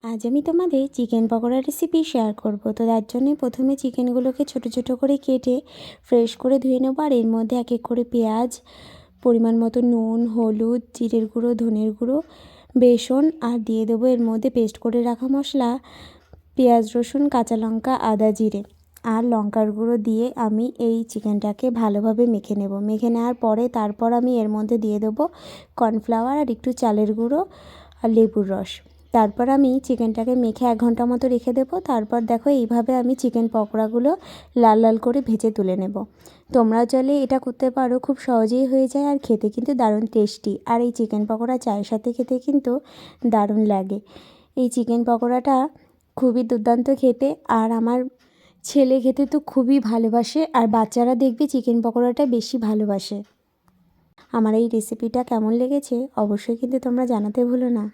আজ আমি তোমাদের চিকেন পকোড়া রেসিপি শেয়ার করব। তো তার জন্যই প্রথমে চিকেনগুলোকে ছোট ছোট করে কেটে ফ্রেশ করে ধুয়ে নেবো। আর এর মধ্যে এক এক করে পেঁয়াজ, পরিমাণ মতো নুন, হলুদ, জিরের গুঁড়ো, ধনের গুঁড়ো, বেসন আর দিয়ে দেবো এর মধ্যে পেস্ট করে রাখা মশলা, পেঁয়াজ, রসুন, কাঁচা লঙ্কা, আদা, জিরে আর লঙ্কার গুঁড়ো দিয়ে আমি এই চিকেনটাকে ভালোভাবে মেখে নেব। মেখে নেওয়ার পরে তারপর আমি এর মধ্যে দিয়ে দেবো কর্নফ্লাওয়ার আর একটু চালের গুঁড়ো আর লেবুর রস। তারপর আমি চিকেনটাকে মেখে 1 ঘন্টা মতো রেখে দেবো। তারপর দেখো এইভাবে আমি চিকেন পকোড়াগুলো লাল লাল করে ভেজে তুলে নেব। তোমরাও চাইলে এটা করতে পারো, খুব সহজেই হয়ে যায় আর খেতে কিন্তু দারুণ টেস্টি। আর এই চিকেন পকোড়া চায়ের সাথে খেতে কিন্তু দারুণ লাগে। এই চিকেন পকোড়াটা খুবই দুর্দান্ত খেতে, আর আমার ছেলে খেতে তো খুবই ভালোবাসে, আর বাচ্চারা দেখবে চিকেন পকোড়াটা বেশি ভালোবাসে। আমার এই রেসিপিটা কেমন লেগেছে অবশ্যই কিন্তু তোমরা জানাতে ভুলো না।